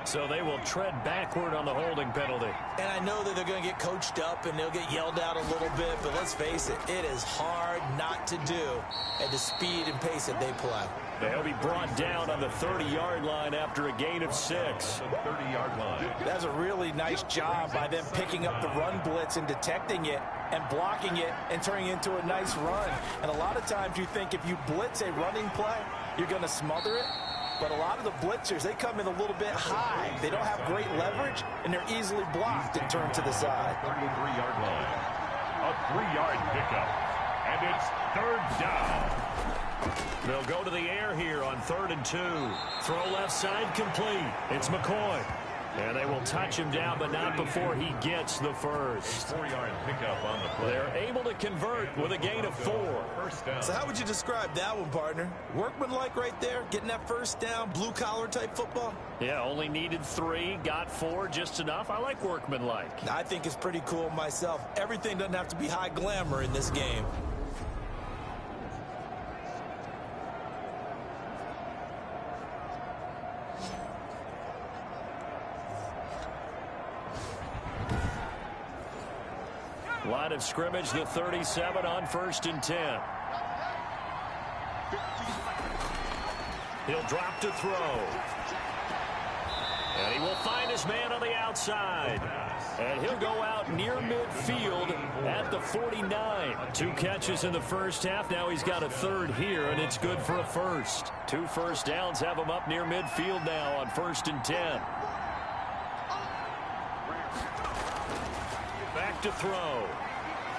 So they will tread backward on the holding penalty. And I know that they're going to get coached up and they'll get yelled at a little bit, but let's face it, it is hard not to do at the speed and pace that they play. They'll be brought down on the 30-yard line after a gain of 6. The 30-yard line. That's a really nice job by them picking up the run blitz and detecting it and blocking it and turning it into a nice run. And a lot of times you think if you blitz a running play, you're going to smother it. But a lot of the blitzers, they come in a little bit high. They don't have great leverage, and they're easily blocked and turned to the side. 33-yard line. A 3-yard pickup. And it's 3rd down. They'll go to the air here on 3rd and 2. Throw left side complete. It's McCoy. And they will touch him down, but not before he gets the first. 4-yard pickup on the play. They're able to convert with a gain of 4. First down. So how would you describe that one, partner? Workmanlike right there, getting that first down, blue-collar type football? Yeah, only needed 3, got 4, just enough. I like workmanlike. I think it's pretty cool myself. Everything doesn't have to be high glamour in this game. Line of scrimmage, the 37 on 1st and 10. He'll drop to throw. And he will find his man on the outside. And he'll go out near midfield at the 49. 2 catches in the first half. Now he's got a 3rd here, and it's good for a first. 2 first downs have him up near midfield now on 1st and 10. Back to throw.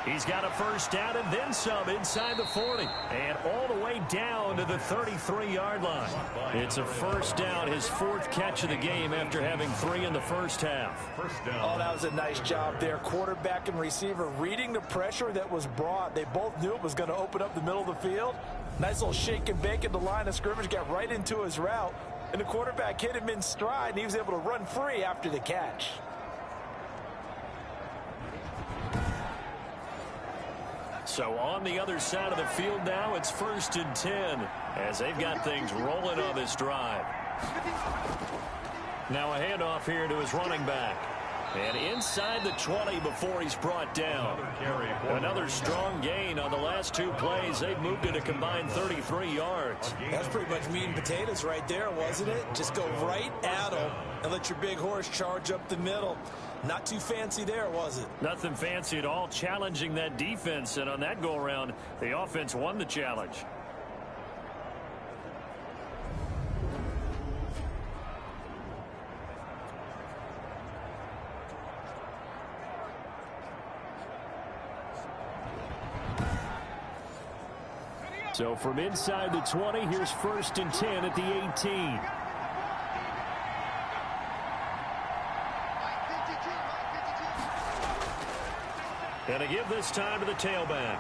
He's got a first down and then some inside the 40. And all the way down to the 33-yard line. It's a first down, his 4th catch of the game after having 3 in the first half. First down. Oh, that was a nice job there. Quarterback and receiver reading the pressure that was brought. They both knew it was going to open up the middle of the field. Nice little shake and bake at the line of scrimmage, got right into his route. And the quarterback hit him in stride, and he was able to run free after the catch. So on the other side of the field now, it's 1st and 10 as they've got things rolling on this drive. Now a handoff here to his running back. And inside the 20 before he's brought down. Another strong gain on the last 2 plays. They've moved it a combined 33 yards. That's pretty much meat and potatoes right there, wasn't it? Just go right at them and let your big horse charge up the middle. Not too fancy there, was it? Nothing fancy at all, challenging that defense. And on that go-around, the offense won the challenge. So from inside the 20, here's 1st and 10 at the 18. And a give this time to the tailback.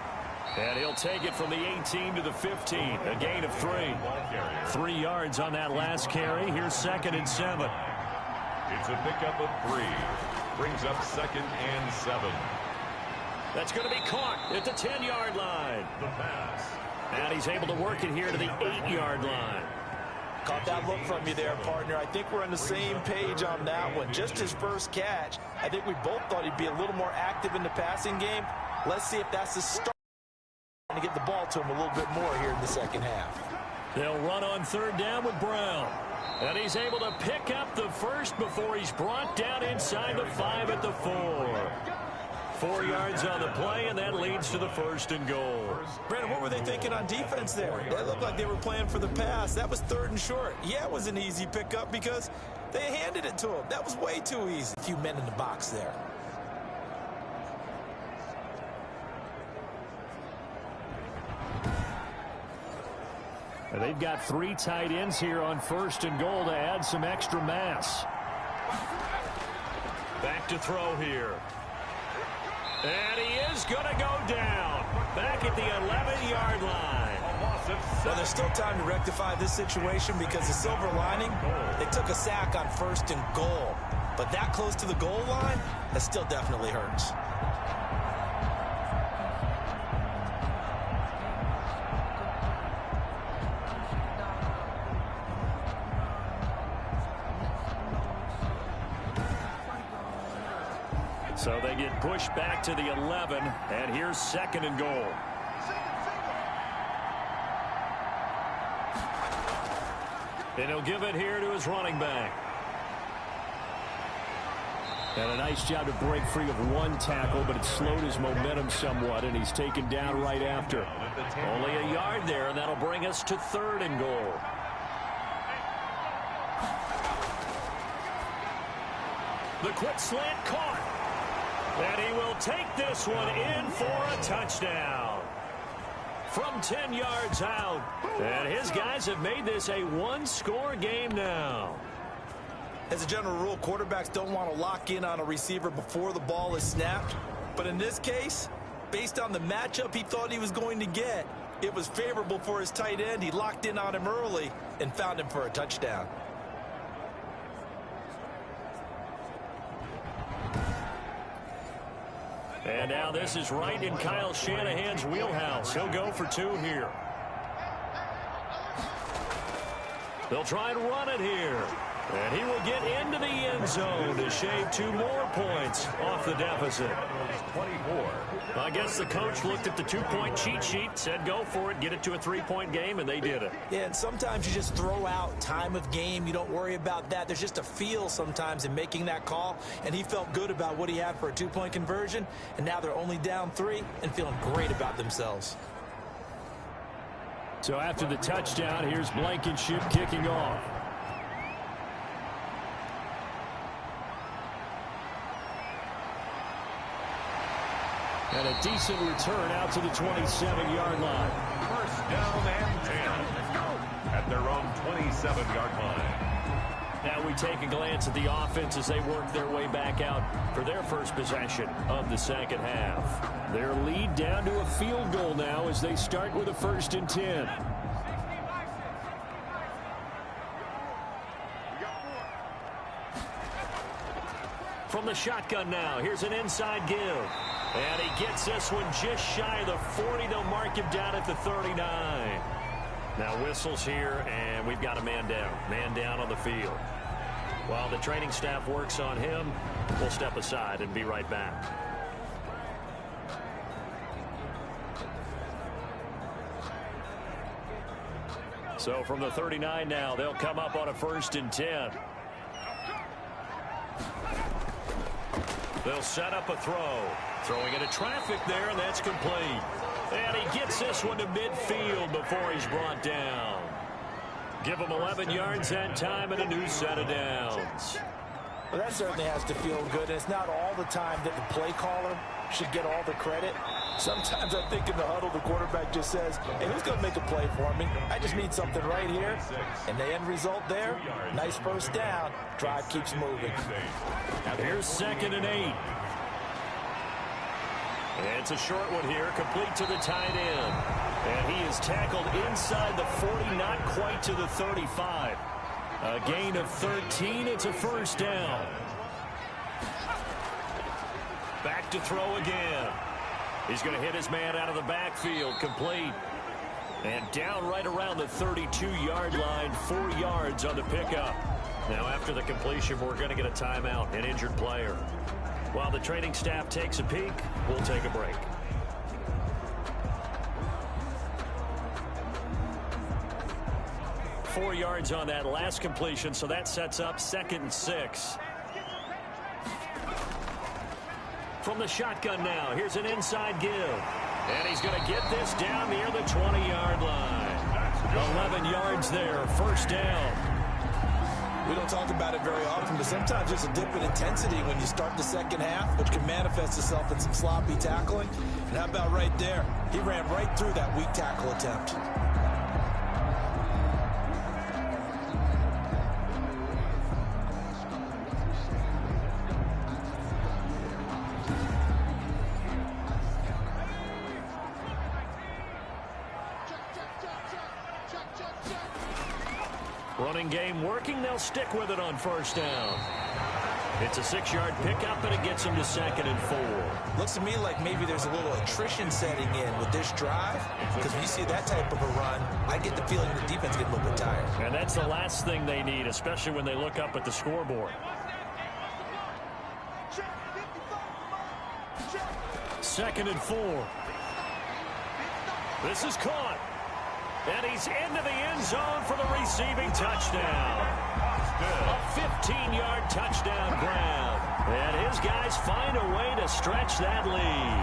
And he'll take it from the 18 to the 15. A gain of 3. 3 yards on that last carry. Here's 2nd and 7. It's a pickup of 3. Brings up 2nd and 7. That's going to be caught at the 10-yard line. The pass. And he's able to work it here to the 8-yard line. Caught that look from you there, partner. I think we're on the same page on that one. Just his first catch. I think we both thought he'd be a little more active in the passing game. Let's see if that's the start to get the ball to him a little bit more here in the second half. They'll run on 3rd down with Brown. And he's able to pick up the first before he's brought down inside the 5 at the 4. 4 yards on the play, and that leads to the 1st and goal. Brandon, what were they thinking on defense there? It looked like they were playing for the pass. That was 3rd and short. Yeah, it was an easy pickup because they handed it to him. That was way too easy. A few men in the box there. And they've got 3 tight ends here on 1st and goal to add some extra mass. Back to throw here. And he is going to go down. Back at the 11-yard line. Well, there's still time to rectify this situation because the silver lining, they took a sack on 1st and goal. But that close to the goal line, that still definitely hurts. So they get pushed back to the 11, and here's 2nd and goal. And he'll give it here to his running back. And a nice job to break free of one tackle, but it slowed his momentum somewhat, and he's taken down right after. Only a yard there, and that'll bring us to 3rd and goal. The quick slant caught. And he will take this one in for a touchdown. From 10 yards out. And his guys have made this a one-score game now. As a general rule, quarterbacks don't want to lock in on a receiver before the ball is snapped. But in this case, based on the matchup he thought he was going to get, it was favorable for his tight end. He locked in on him early and found him for a touchdown. And now this is right in Kyle Shanahan's wheelhouse. He'll go for 2 here. They'll try and run it here. And he will get into the end zone to shave 2 more points off the deficit. 24. I guess the coach looked at the 2-point cheat sheet, said go for it, get it to a 3-point game, and they did it. Yeah, and sometimes you just throw out time of game. You don't worry about that. There's just a feel sometimes in making that call, and he felt good about what he had for a 2-point conversion, and now they're only down 3 and feeling great about themselves. So after the touchdown, here's Blankenship kicking off. And a decent return out to the 27-yard line. 1st down and 10 at their own 27-yard line. Now we take a glance at the offense as they work their way back out for their first possession of the 2nd half. Their lead down to a field goal now as they start with a 1st and 10. From the shotgun now, here's an inside give. And he gets this one just shy of the 40. They'll mark him down at the 39. Now whistles here, and we've got a man down. Man down on the field. While the training staff works on him, we'll step aside and be right back. So from the 39 now, they'll come up on a 1st and 10. They'll set up a throw. Throwing into traffic there, and that's complete. And he gets this one to midfield before he's brought down. Give him 11 yards that time and a new set of downs. Well, that certainly has to feel good. It's not all the time that the play caller should get all the credit. Sometimes I think in the huddle, the quarterback just says, hey, who's going to make a play for me? I just need something right here. And the end result there, nice 1st down. Drive keeps moving. Here's 2nd and 8. And it's a short one here, complete to the tight end. And he is tackled inside the 40, not quite to the 35. A gain of 13, it's a 1st down. Back to throw again. He's going to hit his man out of the backfield, complete. And down right around the 32-yard line, 4 yards on the pickup. Now after the completion, we're going to get a timeout, an injured player. While the training staff takes a peek, we'll take a break. Four yards on that last completion, so that sets up 2nd and 6. From the shotgun now, here's an inside give. And he's going to get this down near the 20-yard line. 11 yards there, 1st down. We don't talk about it very often, but sometimes there's a dip in intensity when you start the 2nd half, which can manifest itself in some sloppy tackling. And how about right there? He ran right through that weak tackle attempt. Running game working. They'll stick with it on 1st down. It's a 6-yard pickup, and it gets him to 2nd and 4. Looks to me like maybe there's a little attrition setting in with this drive, because when you see that type of a run, I get the feeling the defense gets a little bit tired. And that's the last thing they need, especially when they look up at the scoreboard. 2nd and 4. This is caught. And he's into the end zone for the receiving touchdown. A 15-yard touchdown grab. And his guys find a way to stretch that lead.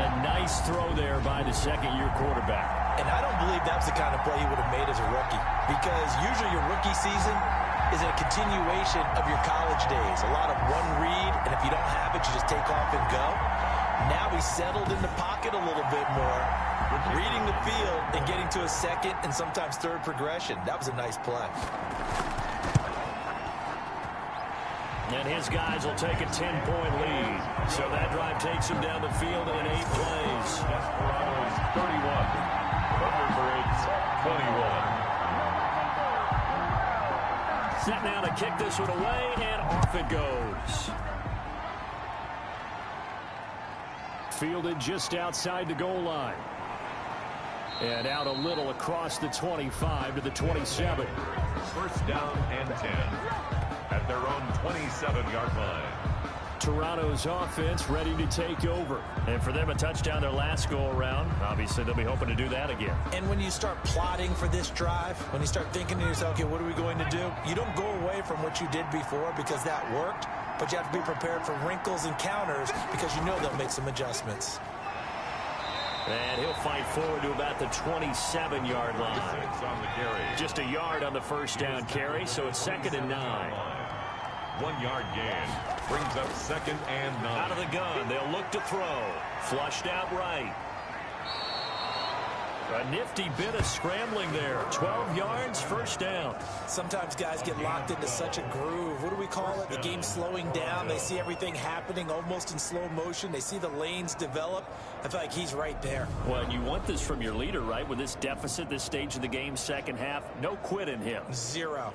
A nice throw there by the second-year quarterback. And I don't believe that's the kind of play he would have made as a rookie, because usually your rookie season is a continuation of your college days. A lot of one read, and if you don't have it, you just take off and go. Now he's settled in the pocket a little bit more, reading the field and getting to a second and sometimes third progression. That was a nice play. And his guys will take a 10-point lead. So that drive takes him down the field in 8 plays. Desperadoes 31. Thunderbirds 21. Set now to kick this one away, and off it goes. Fielded just outside the goal line. And out a little across the 25 to the 27. First down and 10 at their own 27-yard line. Toronto's offense ready to take over. And for them, a touchdown their last go-around. Obviously, they'll be hoping to do that again. And when you start plotting for this drive, when you start thinking to yourself, okay, what are we going to do? You don't go away from what you did before because that worked, but you have to be prepared for wrinkles and counters because you know they'll make some adjustments. And he'll fight forward to about the 27-yard line. On the carry. Just a yard on the first down carry, so it's 2nd and 9. 1-yard gain brings up 2nd and 9. Out of the gun, they'll look to throw. Flushed out right. A nifty bit of scrambling there. 12 yards, first down. Sometimes guys get locked into such a groove. What do we call it? The game's slowing down. They see everything happening almost in slow motion. They see the lanes develop. I feel like he's right there. Well, you want this from your leader, right? With this deficit, this stage of the game, second half, no quit in him. 0.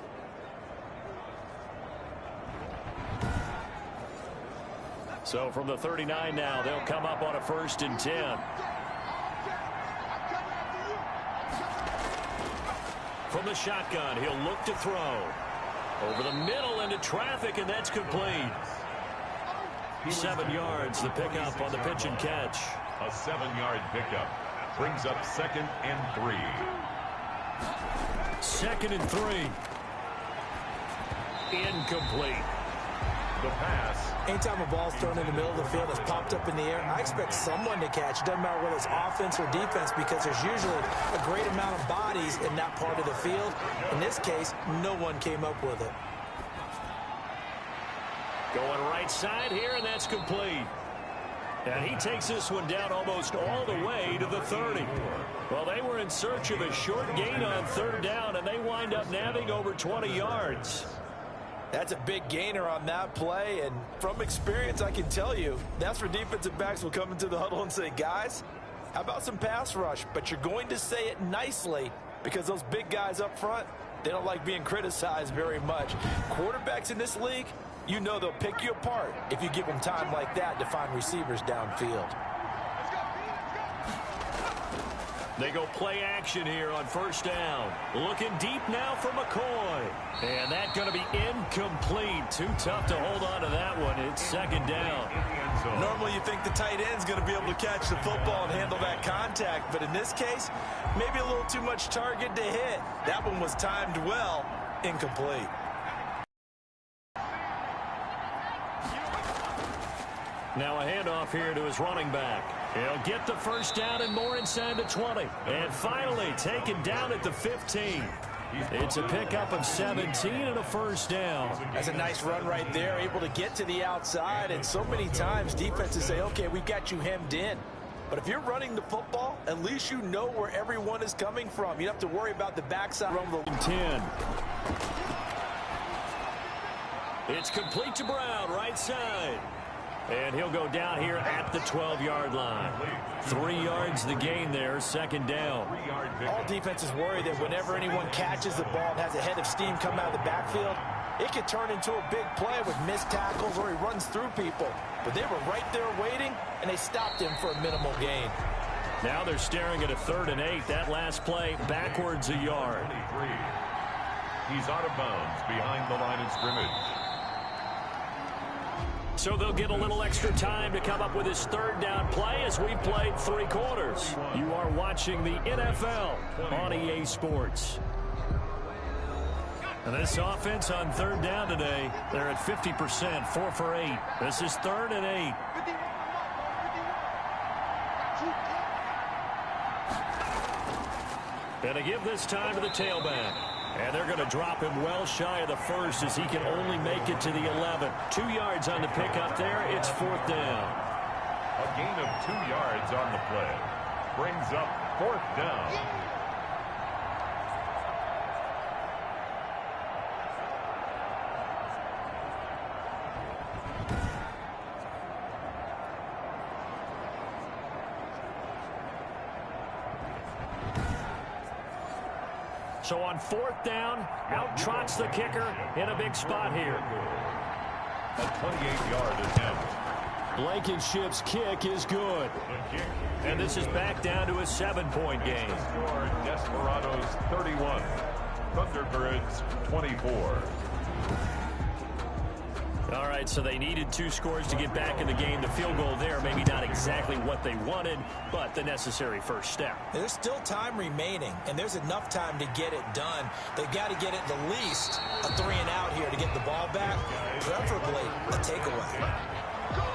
So from the 39 now, they'll come up on a 1st and 10. From the shotgun, he'll look to throw. Over the middle into traffic, and that's complete. 7 yards, the pickup on the pitch and catch. A 7-yard pickup brings up 2nd and 3. 2nd and 3. Incomplete. The pass. Anytime a ball's thrown in the middle of the field that's popped up in the air, I expect someone to catch. It doesn't matter whether it's offense or defense because there's usually a great amount of bodies in that part of the field. In this case, no one came up with it. Going right side here, and that's complete. And he takes this one down almost all the way to the 30. Well, they were in search of a short gain on 3rd down, and they wind up nabbing over 20 yards. That's a big gainer on that play, and from experience, I can tell you, that's where defensive backs will come into the huddle and say, guys, how about some pass rush? But you're going to say it nicely because those big guys up front, they don't like being criticized very much. Quarterbacks in this league, you know they'll pick you apart if you give them time like that to find receivers downfield. They go play action here on 1st down. Looking deep now for McCoy. And that's going to be incomplete. Too tough to hold on to that one. It's 2nd down. Normally you think the tight end's going to be able to catch the football and handle that contact. But in this case, maybe a little too much target to hit. That one was timed well. Incomplete. Now a handoff here to his running back. He'll get the 1st down and more inside the 20. And finally taken down at the 15. It's a pickup of 17 and a 1st down. That's a nice run right there, able to get to the outside. And so many times defenses say, okay, we've got you hemmed in. But if you're running the football, at least you know where everyone is coming from. You don't have to worry about the backside. 10. It's complete to Brown, right side. And he'll go down here at the 12-yard line. 3 yards the gain there, 2nd down. All defenses worry that whenever anyone catches the ball and has a head of steam come out of the backfield, it could turn into a big play with missed tackles or he runs through people. But they were right there waiting, and they stopped him for a minimal gain. Now they're staring at a 3rd and 8. That last play backwards a yard. He's out of bounds behind the line of scrimmage. So they'll get a little extra time to come up with his third down play as we've played 3 quarters. You are watching the NFL on EA Sports. And this offense on third down today, they're at 50%, 4 for 8. This is 3rd and 8. Gonna give this time to the tailback. And they're going to drop him well shy of the first as he can only make it to the 11. 2 yards on the pickup there. It's 4th down. A gain of 2 yards on the play. Brings up 4th down. So on 4th down, out trots the kicker in a big spot here. A 28-yard attempt. Blankenship's kick is good. And this is back down to a 7-point game. Score Desperadoes 31. Thunderbirds 24. All right, so they needed 2 scores to get back in the game. The field goal there, maybe not exactly what they wanted, but the necessary first step. There's still time remaining, and there's enough time to get it done. They've got to get it at least a 3 and out here to get the ball back, preferably a takeaway.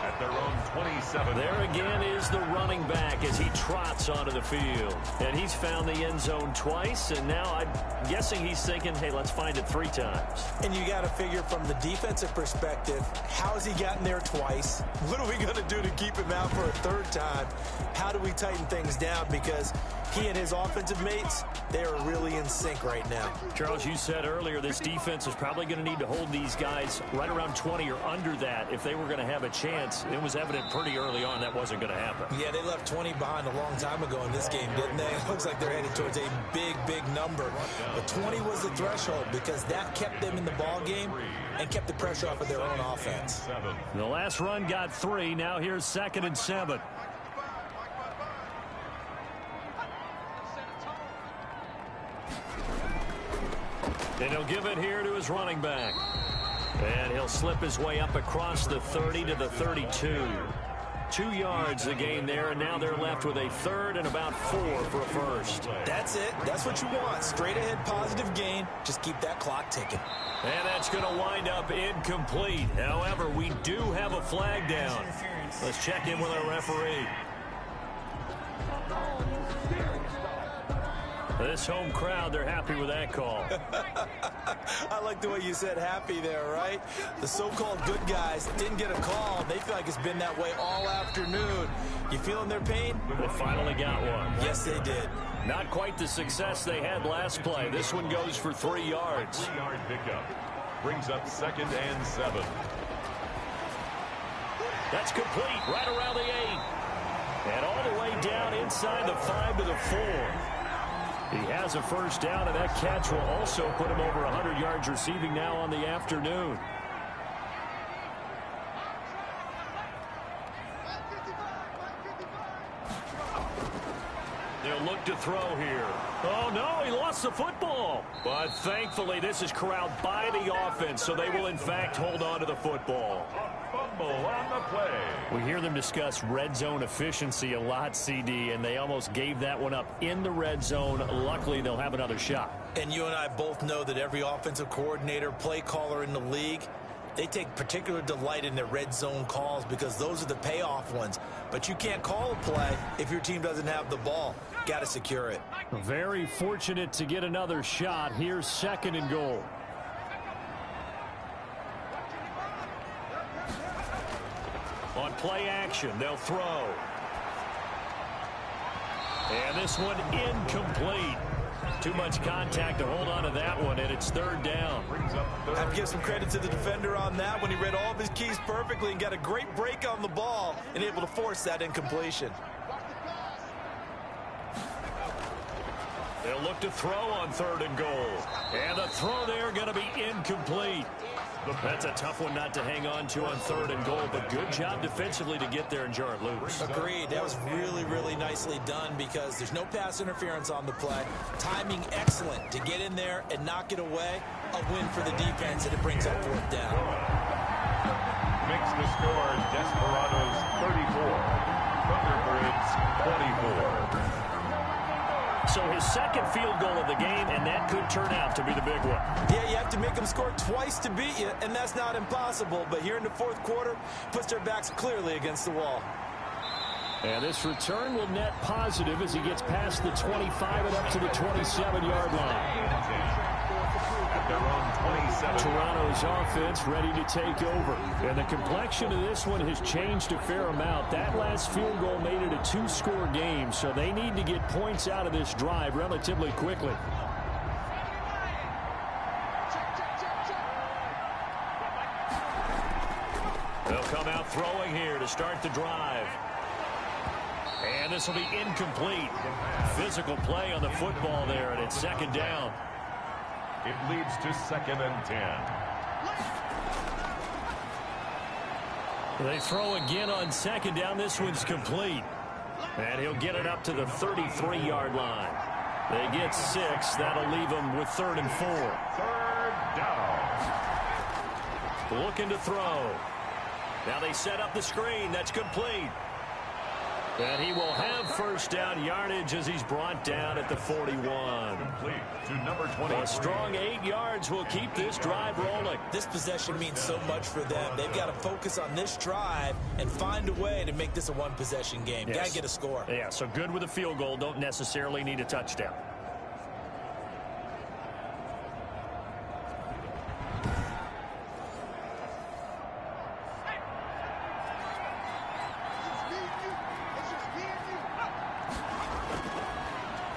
At their own 27. There again is the running back as he trots onto the field. And he's found the end zone twice, and now I'm guessing he's thinking, hey, let's find it 3 times. And you got to figure from the defensive perspective, how has he gotten there twice? What are we going to do to keep him out for a 3rd time? How do we tighten things down? Because he and his offensive mates, they are really in sync right now. Charles, you said earlier this defense is probably going to need to hold these guys right around 20 or under that if they were going to have a chance. It was evident pretty early on that wasn't going to happen. Yeah, they left 20 behind a long time ago in this game, didn't they? It looks like they're headed towards a big, big number. But 20 was the threshold because that kept them in the ball game and kept the pressure off of their own offense. The last run got 3. Now here's 2nd and 7. And he'll give it here to his running back. And he'll slip his way up across the 30 to the 32. 2 yards the gain there, and now they're left with a 3rd and about 4 for a first. That's it. That's what you want. Straight ahead positive gain. Just keep that clock ticking. And that's going to wind up incomplete. However, we do have a flag down. Let's check in with our referee. This home crowd, they're happy with that call. I like the way you said happy there, right? The so-called good guys didn't get a call. They feel like it's been that way all afternoon. You feeling their pain? They finally got one. Yes, they did. Not quite the success they had last play. This one goes for 3 yards. 3-yard pickup. Brings up 2nd and 7. That's complete right around the 8. And all the way down inside the 5 to the 4. He has a first down, and that catch will also put him over 100 yards receiving now on the afternoon. They'll look to throw here. Oh, no, he lost the football. But thankfully, this is corralled by the offense, so they will, in fact, hold on to the football. Fumble on the play. We hear them discuss red zone efficiency a lot, CD, and they almost gave that one up in the red zone. Luckily, they'll have another shot. And you and I both know that every offensive coordinator, play caller in the league, they take particular delight in their red zone calls because those are the payoff ones. But you can't call a play if your team doesn't have the ball. Got to secure it. Very fortunate to get another shot. Here's 2nd and goal. On play action, they'll throw. And this one incomplete. Too much contact to hold on to that one, and it's 3rd down. I have to give some credit to the defender on that when he read all of his keys perfectly and got a great break on the ball and able to force that incompletion. They'll look to throw on 3rd and goal. And the throw there going to be incomplete. That's a tough one not to hang on to on 3rd and goal, but good job defensively to get there and jar it loose. Agreed. That was really, really nicely done because there's no pass interference on the play. Timing excellent to get in there and knock it away. A win for the defense, and it brings up 4th down. makes the score Desperadoes 34, Thunderbirds 24. So his second field goal of the game, and that could turn out to be the big one. Yeah, you have to make them score twice to beat you, and that's not impossible. But here in the fourth quarter, puts their backs clearly against the wall. And this return will net positive as he gets past the 25 and up to the 27-yard line. At their own 27. Toronto's offense ready to take over. And the complexion of this one has changed a fair amount. That last field goal made it a two-score game, so they need to get points out of this drive relatively quickly. They'll come out throwing here to start the drive. And this will be incomplete. Physical play on the football there, and it's second down. It leads to 2nd and 10. They throw again on second down. This one's complete. And he'll get it up to the 33-yard line. They get 6. That'll leave them with 3rd and 4. 3rd down. Looking to throw. Now they set up the screen. That's complete. And he will have first down yardage as he's brought down at the 41. Complete to number 20. A strong 8 yards will keep this drive rolling. This possession means so much for them. They've got to focus on this drive and find a way to make this a one-possession game. Yes. Got to get a score. Yeah, so good with a field goal. Don't necessarily need a touchdown.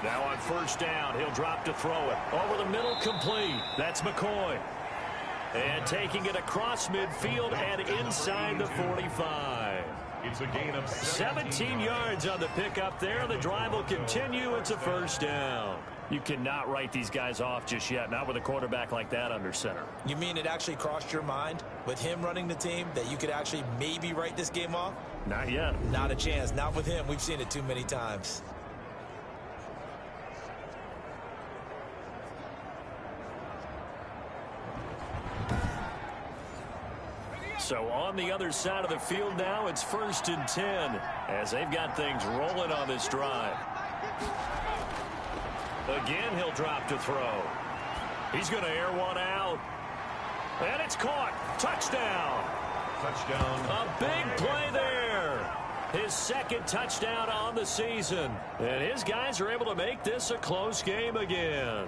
Now on first down, he'll drop to throw it. Over the middle, complete. That's McCoy. And taking it across midfield and inside the 45. It's a gain of 17 yards on the pickup there. The drive will continue. It's a first down. You cannot write these guys off just yet, not with a quarterback like that under center. You mean it actually crossed your mind with him running the team that you could actually maybe write this game off? Not yet. Not a chance. Not with him. We've seen it too many times. So on the other side of the field now, it's 1st and 10 as they've got things rolling on this drive. Again, he'll drop to throw. He's going to air one out. And it's caught. Touchdown. touchdown. A big play there. His second touchdown on the season. And his guys are able to make this a close game again.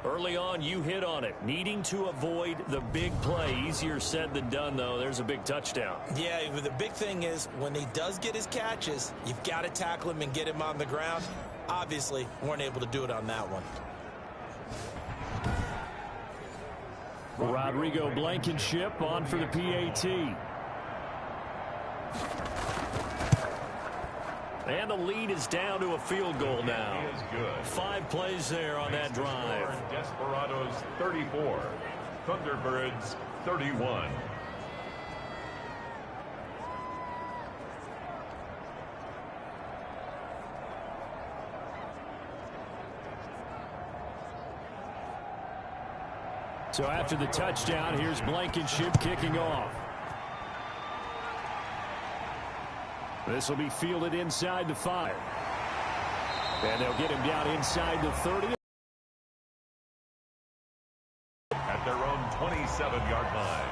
Early on, you hit on it. Needing to avoid the big play. Easier said than done, though. There's a big touchdown. Yeah, the big thing is when he does get his catches, you've got to tackle him and get him on the ground. Obviously, weren't able to do it on that one. Rodrigo Blankenship on for the PAT. And the lead is down to a field goal now. He is good. 5 plays there on that drive. Desperadoes 34, Thunderbirds 31. So after the touchdown, here's Blankenship kicking off. This will be fielded inside the 5. And they'll get him down inside the 30. At their own 27-yard line.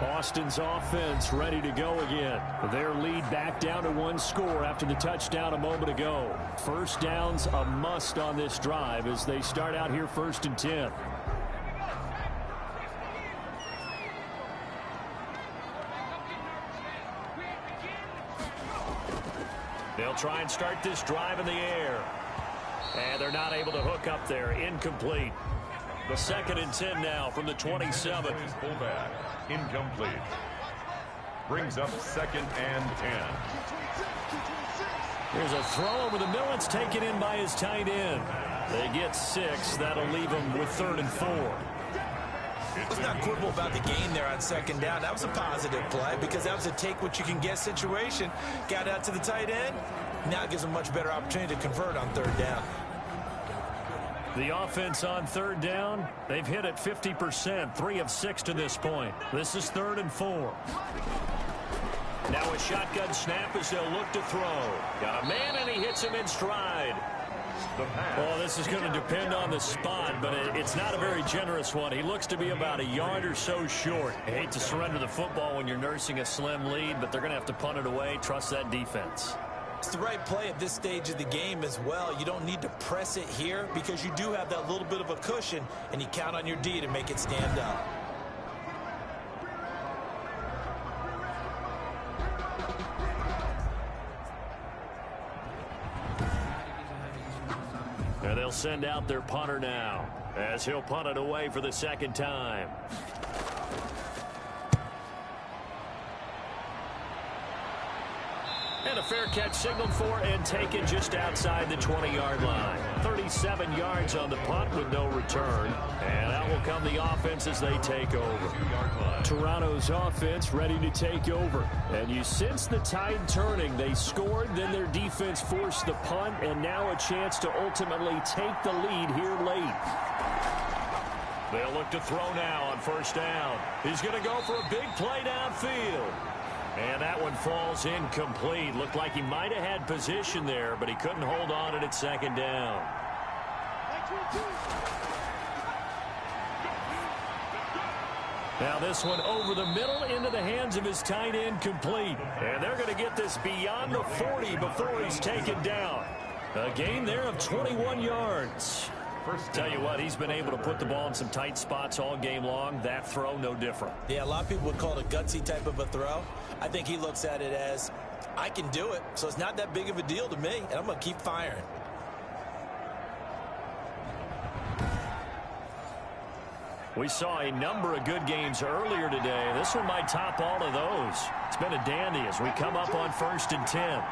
Boston's offense ready to go again. Their lead back down to 1 score after the touchdown a moment ago. First down's a must on this drive as they start out here 1st and 10. They'll try and start this drive in the air. And they're not able to hook up there. Incomplete. The 2nd and 10 now from the 27. Fullback. Incomplete. Brings up 2nd and 10. There's a throw over the middle. It's taken in by his tight end. They get 6. That'll leave them with 3rd and 4. Let's not quibble about the gain there on 2nd down. That was a positive play because that was a take-what-you-can-get situation. Got out to the tight end. Now it gives them a much better opportunity to convert on 3rd down. The offense on third down, they've hit it 50%, 3 of 6 to this point. This is 3rd and 4. Now a shotgun snap as they'll look to throw. Got a man, and he hits him in stride. Well, this is going to depend on the spot, but it's not a very generous one. He looks to be about a yard or so short. I hate to surrender the football when you're nursing a slim lead, but they're going to have to punt it away. Trust that defense. It's the right play at this stage of the game as well. You don't need to press it here because you do have that little bit of a cushion, and you count on your D to make it stand up. And they'll send out their punter now as he'll punt it away for the 2nd time. And a fair catch signaled for and taken just outside the 20-yard line. 37 yards on the punt with no return. And out will come the offense as they take over. Toronto's offense ready to take over. And you sense the tide turning. They scored, then their defense forced the punt, and now a chance to ultimately take the lead here late. They'll look to throw now on 1st down. He's going to go for a big play downfield. And that one falls incomplete. Looked like he might have had position there, but he couldn't hold on at 2nd down. Now this one over the middle into the hands of his tight end, complete. And they're going to get this beyond the 40 before he's taken down. A gain there of 21 yards. Tell you what, he's been able to put the ball in some tight spots all game long. That throw, no different. Yeah, a lot of people would call it a gutsy type of a throw. I think he looks at it as, I can do it, so it's not that big of a deal to me, and I'm going to keep firing. We saw a number of good games earlier today. This one might top all of those. It's been a dandy as we come up on 1st and 10.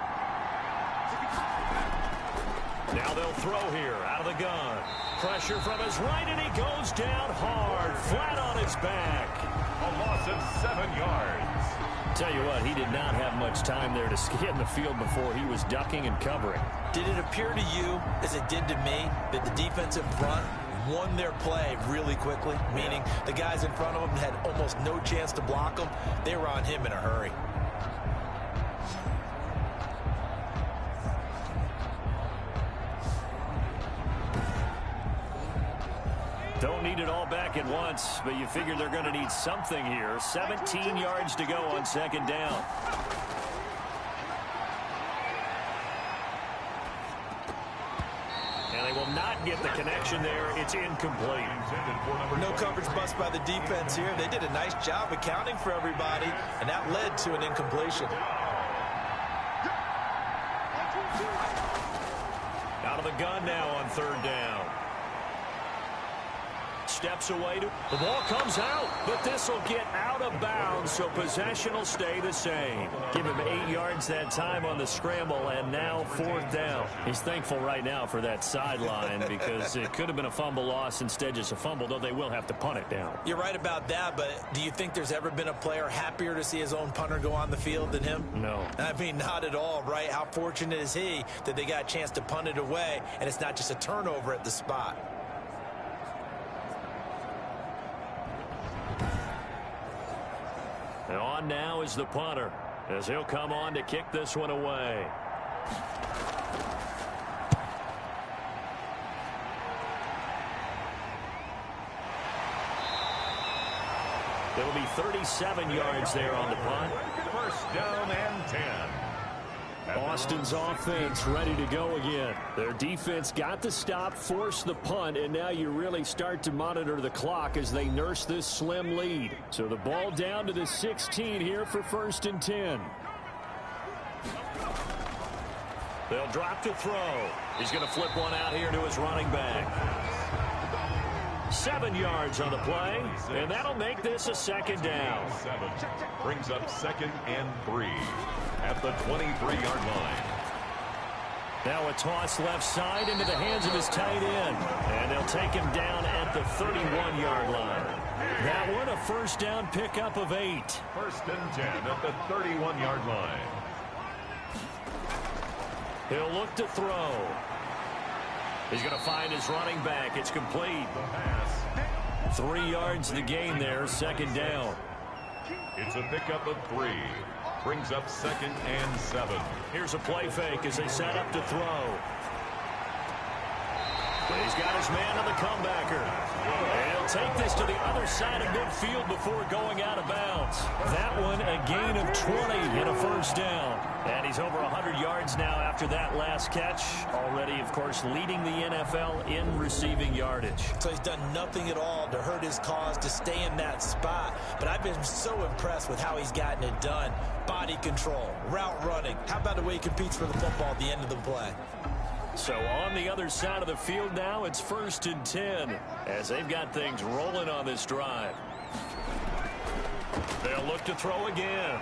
Now they'll throw here out of the gun. Pressure from his right, and he goes down hard, flat on his back. A loss of 7 yards. Tell you what, he did not have much time there to scan the field before he was ducking and covering. Did it appear to you, as it did to me, that the defensive front won their play really quickly? Meaning the guys in front of them had almost no chance to block them. They were on him in a hurry. Don't need it all back at once, but you figure they're going to need something here. 17 yards to go on 2nd down. And they will not get the connection there. It's incomplete. No coverage bust by the defense here. They did a nice job accounting for everybody, and that led to an incompletion. Out of the gun now on 3rd down. Steps away. The ball comes out, but this will get out of bounds, so possession will stay the same. Give him 8 yards that time on the scramble, and now 4th down. He's thankful right now for that sideline because it could have been a fumble loss, instead just a fumble, though they will have to punt it down. You're right about that, but do you think there's ever been a player happier to see his own punter go on the field than him? No. I mean, not at all, right? How fortunate is he that they got a chance to punt it away, and it's not just a turnover at the spot. And on now is the punter as he'll come on to kick this one away. It'll be 37 yards there on the punt. 1st down and 10. Boston's offense ready to go again. Their defense got the stop, forced the punt, and now you really start to monitor the clock as they nurse this slim lead. So the ball down to the 16 here for 1st and 10. They'll drop to throw. He's going to flip one out here to his running back. 7 yards on the play, and that'll make this a 2nd down. 7 brings up 2nd and 3 at the 23-yard line. Now a toss left side into the hands of his tight end, and they'll take him down at the 31-yard line. That one a 1st down pickup of 8. 1st and 10 at the 31-yard line. He'll look to throw. He's going to find his running back. It's complete. 3 yards to gain there, second down. It's a pickup of 3. Brings up 2nd and 7. Here's a play fake as they set up to throw. He's got his man on the comebacker. And he'll take this to the other side of midfield before going out of bounds. That one a gain of 20 and a first down. And he's over 100 yards now after that last catch. Already, of course, leading the NFL in receiving yardage. So he's done nothing at all to hurt his cause, to stay in that spot. But I've been so impressed with how he's gotten it done. Body control, route running. How about the way he competes for the football at the end of the play? So on the other side of the field now, it's 1st and 10 as they've got things rolling on this drive. They'll look to throw again.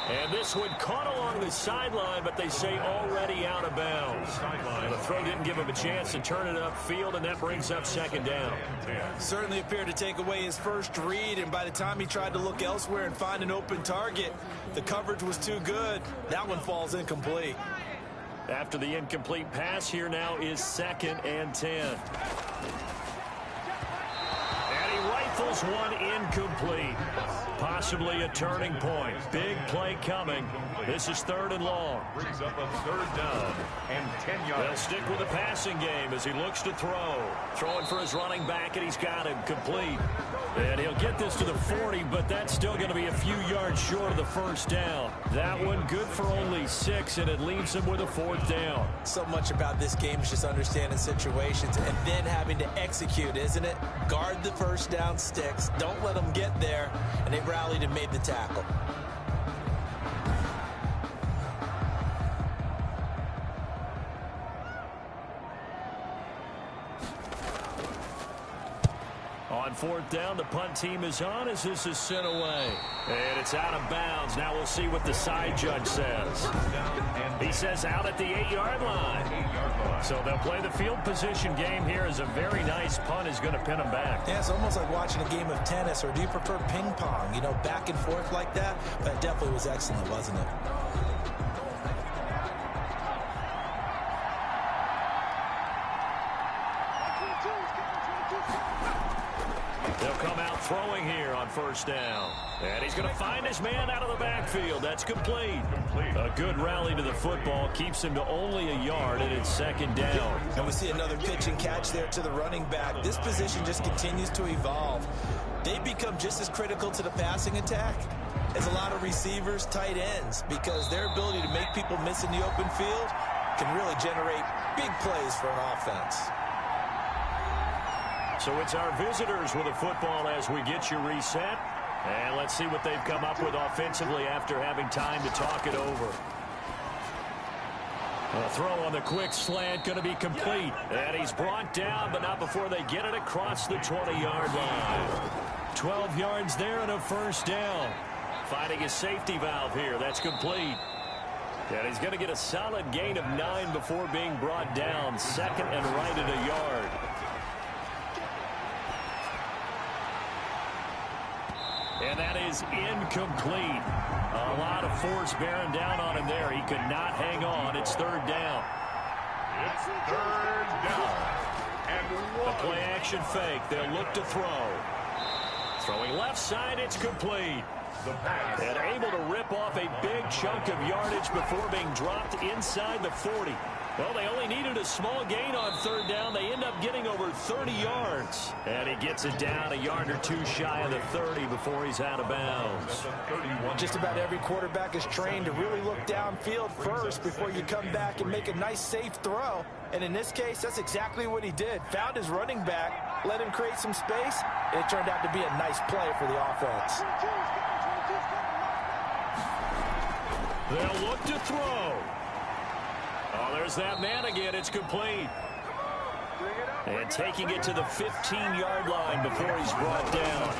And this one caught along the sideline, but they say already out of bounds. The throw didn't give him a chance to turn it upfield, and that brings up second down. Certainly appeared to take away his first read, and by the time he tried to look elsewhere and find an open target, the coverage was too good. That one falls incomplete. After the incomplete pass, here now is 2nd and 10. And he rifles one incomplete. Possibly a turning point. Big play coming. This is 3rd and long. Brings up a 3rd down and 10 yards. They'll stick with the passing game as he looks to throw. Throwing for his running back, and he's got him complete. And he'll get this to the 40, but that's still going to be a few yards short of the first down. That one good for only 6, and it leaves him with a 4th down. So much about this game is just understanding situations and then having to execute, isn't it? Guard the first down sticks. Don't let them get there. And they rallied and made the tackle. On 4th down, the punt team is on as this is sent away. And it's out of bounds. Now we'll see what the side judge says. He says out at the 8-yard line. So they'll play the field position game here as a very nice punt is going to pin them back. Yeah, it's almost like watching a game of tennis, or do you prefer ping pong? You know, back and forth like that? That definitely was excellent, wasn't it? They'll come out throwing here on 1st down. And he's going to find his man out of the backfield. That's complete. A good rally to the football keeps him to only a yard, and it's 2nd down. And we see another pitch and catch there to the running back. This position just continues to evolve. They become just as critical to the passing attack as a lot of receivers, tight ends, because their ability to make people miss in the open field can really generate big plays for an offense. So it's our visitors with the football as we get you reset. And let's see what they've come up with offensively after having time to talk it over. A throw on the quick slant going to be complete. And he's brought down, but not before they get it across the 20-yard line. 12 yards there and a 1st down. Finding his safety valve here. That's complete. And he's going to get a solid gain of 9 before being brought down. 2nd and right at a yard. And that is incomplete. A lot of force bearing down on him there. He could not hang on. It's 3rd down. It's 3rd down. And the play action fake. They'll look to throw. Throwing left side. It's complete. And able to rip off a big chunk of yardage before being dropped inside the 40. Well, they only needed a small gain on 3rd down. They end up getting over 30 yards. And he gets it down a yard or 2 shy of the 30 before he's out of bounds. Just about every quarterback is trained to really look downfield first before you come back and make a nice, safe throw. And in this case, that's exactly what he did. Found his running back, let him create some space, and it turned out to be a nice play for the offense. They'll look to throw. Oh, there's that man again. It's complete. And taking it to the 15-yard line before he's brought down.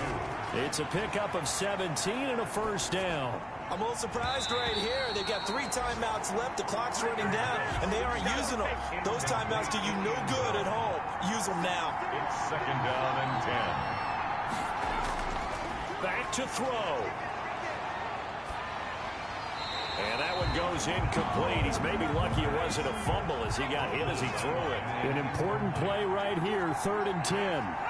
It's a pickup of 17 and a 1st down. I'm a little surprised right here. They've got 3 timeouts left. The clock's running down, and they aren't using them. Those timeouts do you no good at home. Use them now. It's 2nd down and 10. Back to throw. And that one goes incomplete. He's maybe lucky it wasn't a fumble as he got hit as he threw it. An important play right here, 3rd and 10.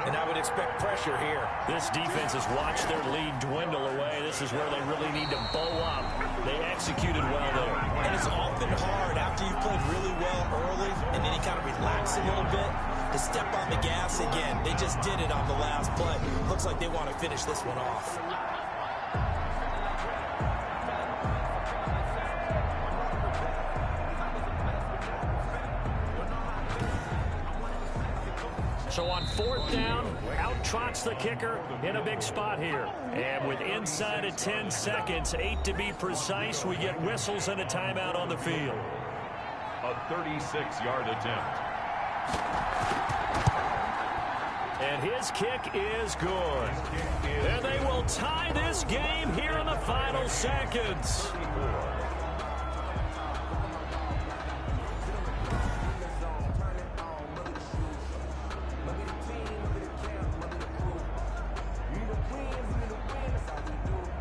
And I would expect pressure here. This defense has watched their lead dwindle away. This is where they really need to bow up. They executed well there. And it's often hard after you've played really well early and then you kind of relax a little bit to step on the gas again. They just did it on the last play. Looks like they want to finish this one off. So on 4th down, out trots the kicker in a big spot here. And with inside of 10 seconds, 8 to be precise, we get whistles and a timeout on the field. A 36-yard attempt. And his kick is good. And they will tie this game here in the final seconds.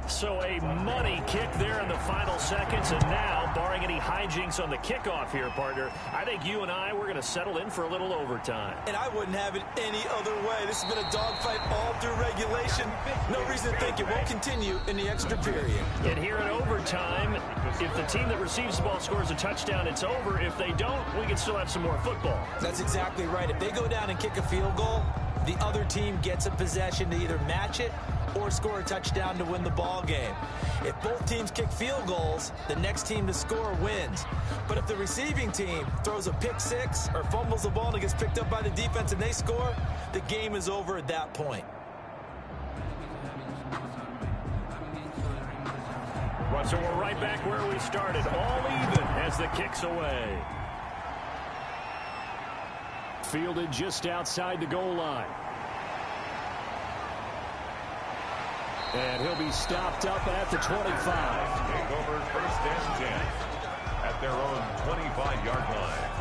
So a money kick there in the final seconds. And now, barring any hijinks on the kickoff here, partner, I think you and I, we're going to settle in for a little overtime. And I wouldn't have it any other way. This has been a dogfight all through regulation. No reason to think it won't continue in the extra period. And here in overtime, if the team that receives the ball scores a touchdown, it's over. If they don't, we can still have some more football. That's exactly right. If they go down and kick a field goal, the other team gets a possession to either match it or score a touchdown to win the ball game. If both teams kick field goals, the next team to score wins. But if the receiving team throws a pick six or fumbles the ball and it gets picked up by the defense and they score, the game is over at that point. So we're right back where we started, all even as the kick's away. Fielded just outside the goal line. And he'll be stopped up at the 25. Take over 1st and 10 at their own 25-yard line.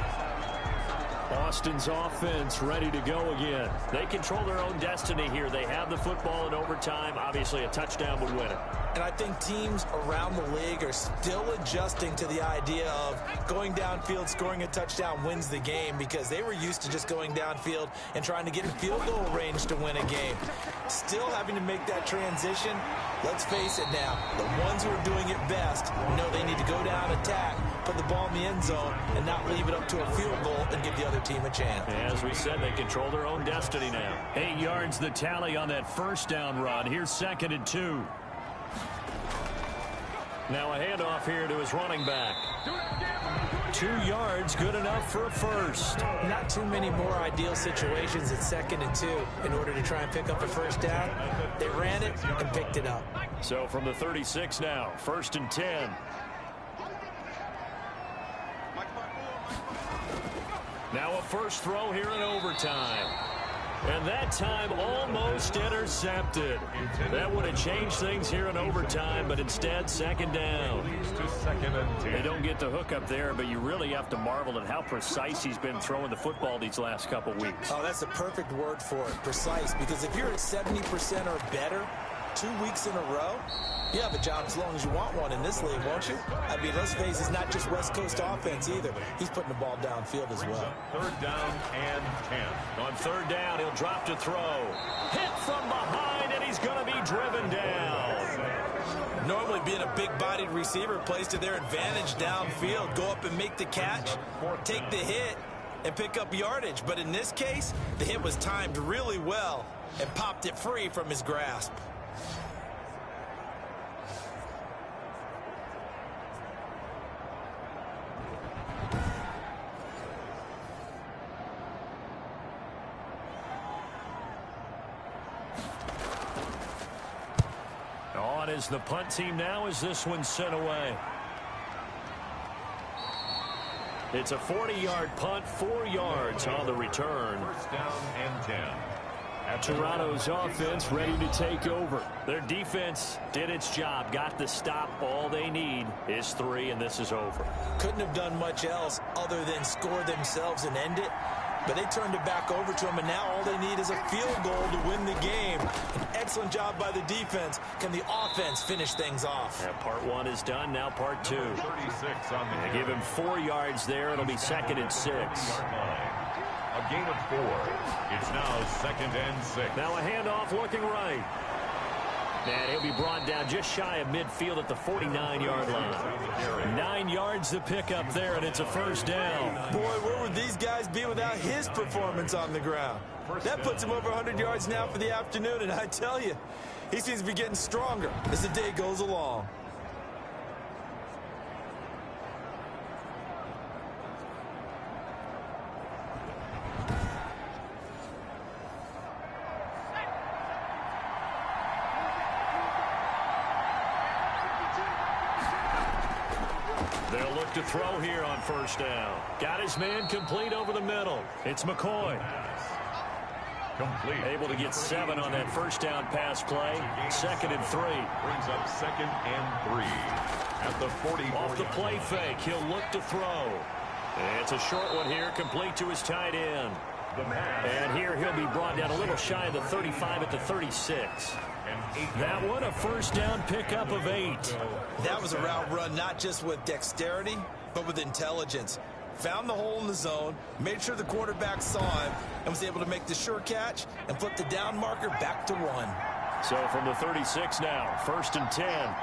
Austin's offense ready to go again. They control their own destiny here. They have the football in overtime. Obviously, a touchdown would win it. And I think teams around the league are still adjusting to the idea of going downfield, scoring a touchdown wins the game, because they were used to just going downfield and trying to get in field goal range to win a game. Still having to make that transition. Let's face it now, the ones who are doing it best know they need to go down, attack, put the ball in the end zone, and not leave it up to a field goal and give the other team a chance. As we said, they control their own destiny now. 8 yards the tally on that 1st down run. Here's 2nd and 2. Now a handoff here to his running back. 2 yards, good enough for a first. Not too many more ideal situations at 2nd and 2 in order to try and pick up a 1st down. They ran it and picked it up. So from the 36 now, 1st and 10. Now a first throw here in overtime. And that time almost intercepted. That would have changed things here in overtime, but instead 2nd down. To 2nd and 10. They don't get the hook up there, but you really have to marvel at how precise he's been throwing the football these last couple weeks. Oh, that's the perfect word for it, precise, because if you're at 70% or better 2 weeks in a row, you have a job as long as you want one in this league, won't you? I mean, let's face it, it's not just West Coast offense either. He's putting the ball downfield as well. 3rd down and 10. On 3rd down, he'll drop to throw. Hit from behind, and he's going to be driven down. Normally being a big-bodied receiver plays to their advantage downfield. Go up and make the catch, take the hit, and pick up yardage. But in this case, the hit was timed really well and popped it free from his grasp. On is the punt team now as this one's sent away. It's a 40-yard punt, 4 yards on the return. 1st down and 10. Toronto's offense ready to take over. Their defense did its job, got the stop. All they need is 3, and this is over. Couldn't have done much else other than score themselves and end it. but they turned it back over to him, and now all they need is a field goal to win the game. An excellent job by the defense. Can the offense finish things off? Yeah, part one is done. Now part two. 36 on the They give him 4 yards there. It'll be 2nd and 6. A gain of 4. It's now 2nd and 6. Now a handoff looking right. And he'll be brought down just shy of midfield at the 49-yard line. 9 yards to pick up there, and it's a first down. Boy, where would these guys be without his performance on the ground? That puts him over 100 yards now for the afternoon, and I tell you, he seems to be getting stronger as the day goes along. They'll look to throw here on first down. Got his man complete over the middle. It's McCoy. Complete. Able to get 7 on that first down pass play. 2nd and 3. Brings up 2nd and 3. At the 40. Off the play fake, he'll look to throw. And it's a short one here, complete to his tight end. And here he'll be brought down a little shy of the 35 at the 36. That one a first down pickup of 8. That was a route run not just with dexterity, but with intelligence. Found the hole in the zone, made sure the quarterback saw him, and was able to make the sure catch and flip the down marker back to 1. So from the 36 now, 1st and 10.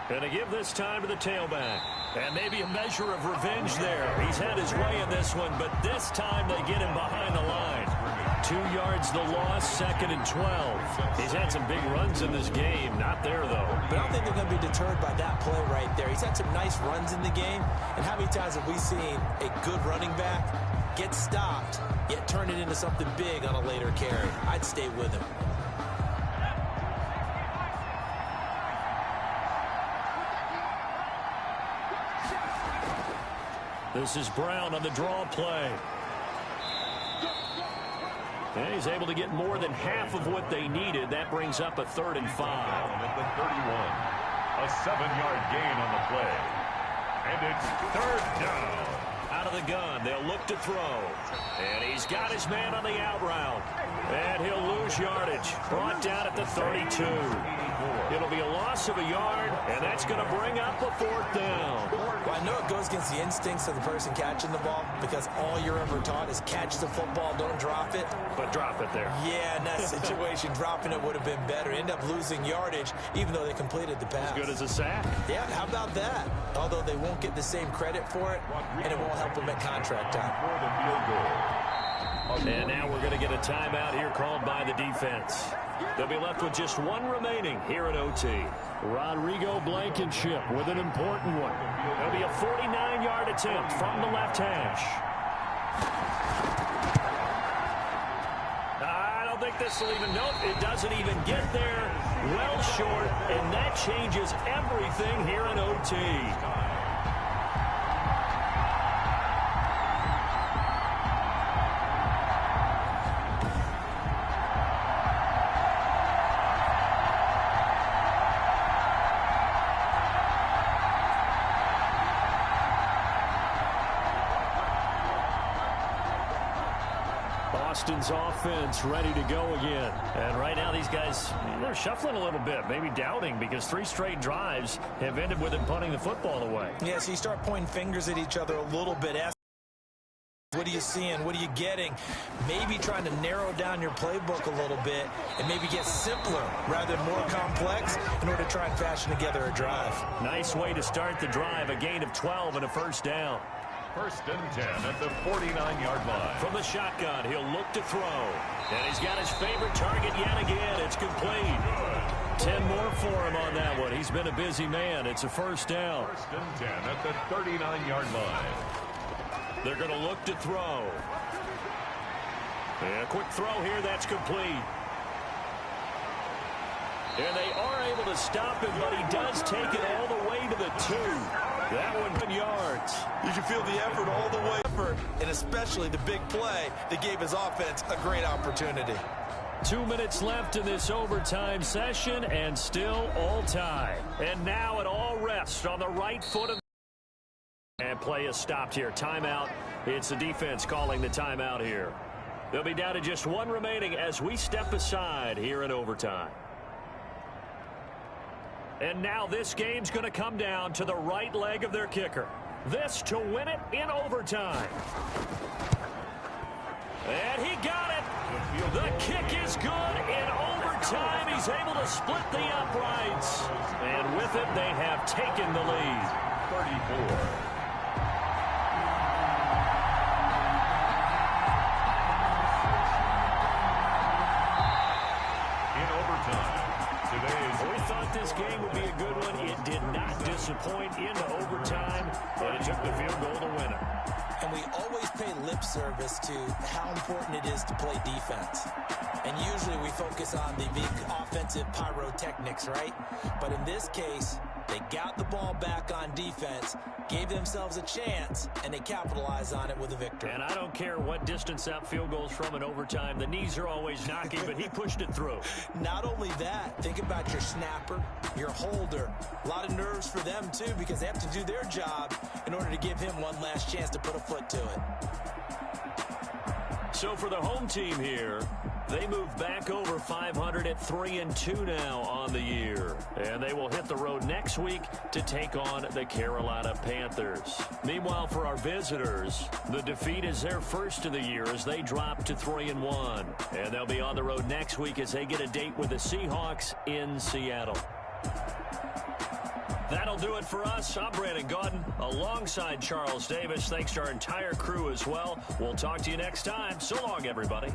Going to give this time to the tailback. And maybe a measure of revenge there. He's had his way in this one, but this time they get him behind the line. 2 yards the loss, 2nd and 12. He's had some big runs in this game. Not there, though. But I don't think they're going to be deterred by that play right there. He's had some nice runs in the game. And how many times have we seen a good running back get stopped, yet turn it into something big on a later carry? I'd stay with him. This is Brown on the draw play. And he's able to get more than half of what they needed. That brings up a 3rd and 5. At the 31. A 7-yard gain on the play. And it's 3rd down. Out of the gun, they'll look to throw. And he's got his man on the out route. And he'll lose yardage. Brought down at the 32. It'll be a loss of a yard, and that's going to bring up a 4th down. Well, I know it goes against the instincts of the person catching the ball because all you're ever taught is catch the football, don't drop it. But drop it there. Yeah, in that situation, dropping it would have been better. End up losing yardage, even though they completed the pass. As good as a sack. Yeah, how about that? Although they won't get the same credit for it, and it won't help them at contract time. For the field goal. And now we're going to get a timeout here called by the defense. They'll be left with just 1 remaining here at OT. Rodrigo Blankenship with an important one. There'll be a 49-yard attempt from the left hash. I don't think this will even, nope, it doesn't even get there. Well short, and that changes everything here in OT. Boston's offense ready to go again. And right now these guys, they're shuffling a little bit, maybe doubting, because 3 straight drives have ended with them punting the football away. Yeah, so you start pointing fingers at each other a little bit. What are you seeing? What are you getting? Maybe trying to narrow down your playbook a little bit and maybe get simpler rather than more complex in order to try and fashion together a drive. Nice way to start the drive, a gain of 12 and a first down. 1st and 10 at the 49-yard line. From the shotgun, he'll look to throw. And he's got his favorite target yet again. It's complete. 10 more for him on that one. He's been a busy man. It's a first down. 1st and 10 at the 39-yard line. They're going to look to throw. And a quick throw here. That's complete. And they are able to stop him, but he does take it all the way to the 2. That one, 10 yards. You can feel the effort all the way. And especially the big play that gave his offense a great opportunity. 2 minutes left in this overtime session, and still all tied. And now it all rests on the right foot of. And And play is stopped here. Timeout. It's the defense calling the timeout here. They'll be down to just one remaining as we step aside here in overtime. And now this game's going to come down to the right leg of their kicker. This to win it in overtime. And he got it. The kick is good in overtime. He's able to split the uprights. And with it, they have taken the lead. 34. We thought this game would be a good one. It did not disappoint into overtime, but it took the field goal to win it. And we always pay lip service to how important it is to play defense. And usually we focus on the big offensive pyrotechnics, right? But in this case, they got the ball back on defense, gave themselves a chance, and they capitalized on it with a victory. And I don't care what distance that field goes from in overtime. The knees are always knocking, but he pushed it through. Not only that, think about your snapper, your holder. A lot of nerves for them, too, because they have to do their job in order to give him one last chance to put a foot to it. So for the home team here, they move back over 500 at 3-2 now on the year. And they will hit the road next week to take on the Carolina Panthers. Meanwhile, for our visitors, the defeat is their first of the year as they drop to 3-1. And they'll be on the road next week as they get a date with the Seahawks in Seattle. That'll do it for us. I'm Brandon Gaudin alongside Charles Davis. Thanks to our entire crew as well. We'll talk to you next time. So long, everybody.